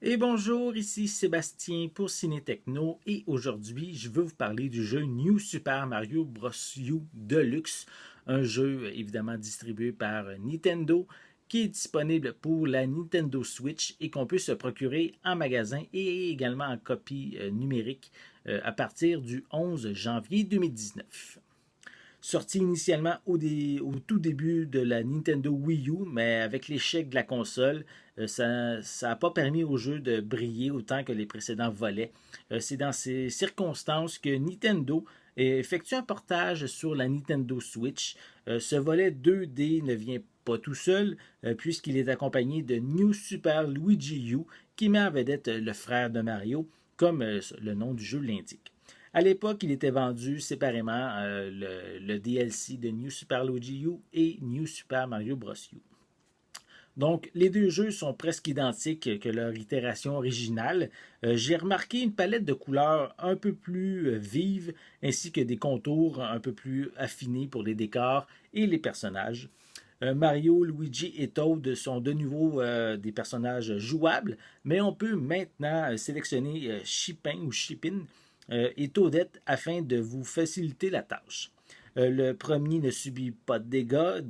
Et bonjour, ici Sébastien pour Ciné Techno et aujourd'hui je veux vous parler du jeu New Super Mario Bros. U Deluxe, un jeu évidemment distribué par Nintendo qui est disponible pour la Nintendo Switch et qu'on peut se procurer en magasin et également en copie numérique à partir du 11 janvier 2019. Sorti initialement au tout début de la Nintendo Wii U, mais avec l'échec de la console, ça n'a pas permis au jeu de briller autant que les précédents volets. C'est dans ces circonstances que Nintendo effectue un portage sur la Nintendo Switch. Ce volet 2D ne vient pas tout seul, puisqu'il est accompagné de New Super Luigi U, qui met en vedette le frère de Mario, comme le nom du jeu l'indique. À l'époque, il était vendu séparément le DLC de New Super Luigi U et New Super Mario Bros. U. Donc, les deux jeux sont presque identiques que leur itération originale. J'ai remarqué une palette de couleurs un peu plus vive, ainsi que des contours un peu plus affinés pour les décors et les personnages. Mario, Luigi et Toad sont de nouveau des personnages jouables, mais on peut maintenant sélectionner Chipin ou Chipin et Toadette afin de vous faciliter la tâche. Le premier ne subit pas de dégâts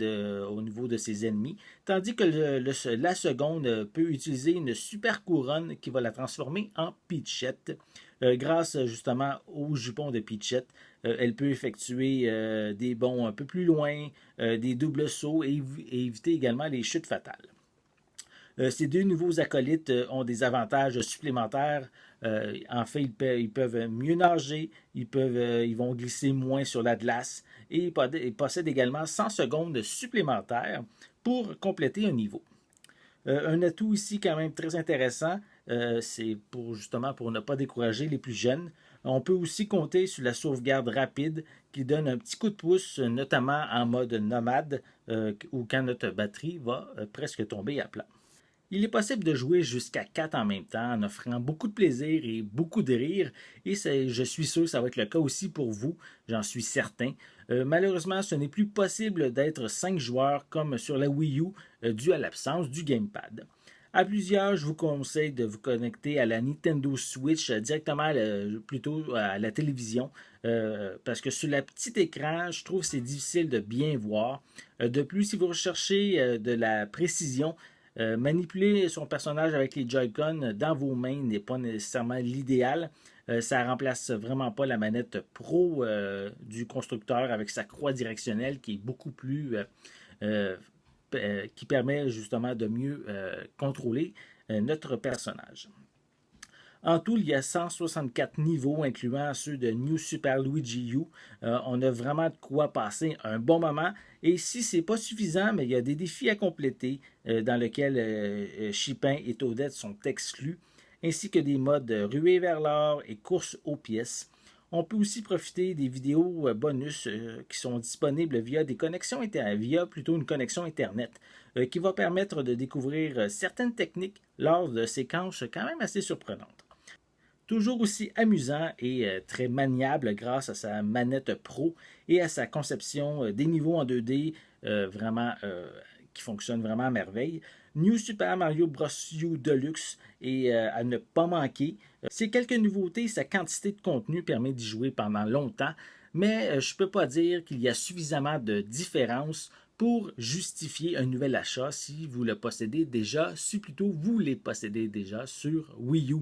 au niveau de ses ennemis, tandis que la seconde peut utiliser une super couronne qui va la transformer en Peachette. Grâce justement au jupon de Peachette, elle peut effectuer des bonds un peu plus loin, des doubles sauts et éviter également les chutes fatales. Ces deux nouveaux acolytes ont des avantages supplémentaires. En fait, ils peuvent mieux nager, ils vont glisser moins sur la glace et ils possèdent également 100 secondes supplémentaires pour compléter un niveau. Un atout ici quand même très intéressant, c'est justement pour ne pas décourager les plus jeunes. On peut aussi compter sur la sauvegarde rapide qui donne un petit coup de pouce, notamment en mode nomade ou quand notre batterie va presque tomber à plat. Il est possible de jouer jusqu'à 4 en même temps en offrant beaucoup de plaisir et beaucoup de rire et je suis sûr que ça va être le cas aussi pour vous, j'en suis certain. Malheureusement, ce n'est plus possible d'être 5 joueurs comme sur la Wii U dû à l'absence du gamepad. À plusieurs, je vous conseille de vous connecter à la Nintendo Switch directement plutôt à la télévision parce que sur le petit écran, je trouve que c'est difficile de bien voir. De plus, si vous recherchez de la précision, manipuler son personnage avec les Joy-Con dans vos mains n'est pas nécessairement l'idéal. Ça remplace vraiment pas la manette Pro du constructeur avec sa croix directionnelle qui est beaucoup plus euh, qui permet justement de mieux contrôler notre personnage. En tout, il y a 164 niveaux, incluant ceux de New Super Luigi U. On a vraiment de quoi passer un bon moment. Et si c'est pas suffisant, mais il y a des défis à compléter dans lesquels Chipin et Toadette sont exclus, ainsi que des modes ruée vers l'or et course aux pièces. On peut aussi profiter des vidéos bonus qui sont disponibles via des connexions via plutôt une connexion Internet qui va permettre de découvrir certaines techniques lors de séquences quand même assez surprenantes. Toujours aussi amusant et très maniable grâce à sa manette pro et à sa conception des niveaux en 2D vraiment qui fonctionne vraiment à merveille. New Super Mario Bros. U Deluxe et à ne pas manquer. Ces quelques nouveautés, sa quantité de contenu permet d'y jouer pendant longtemps, mais je ne peux pas dire qu'il y a suffisamment de différence pour justifier un nouvel achat si vous le possédez déjà, si plutôt vous les possédez déjà sur Wii U.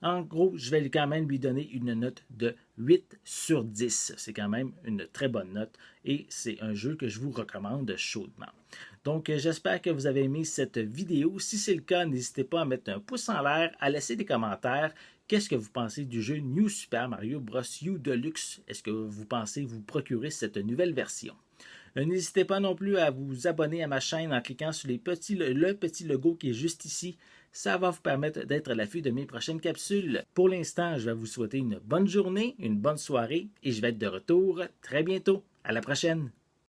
En gros, je vais quand même lui donner une note de 8 sur 10. C'est quand même une très bonne note et c'est un jeu que je vous recommande chaudement. Donc, j'espère que vous avez aimé cette vidéo. Si c'est le cas, n'hésitez pas à mettre un pouce en l'air, à laisser des commentaires. Qu'est-ce que vous pensez du jeu New Super Mario Bros. U Deluxe? Est-ce que vous pensez vous procurer cette nouvelle version? N'hésitez pas non plus à vous abonner à ma chaîne en cliquant sur le petit logo qui est juste ici. Ça va vous permettre d'être à l'affût de mes prochaines capsules. Pour l'instant, je vais vous souhaiter une bonne journée, une bonne soirée et je vais être de retour très bientôt. À la prochaine!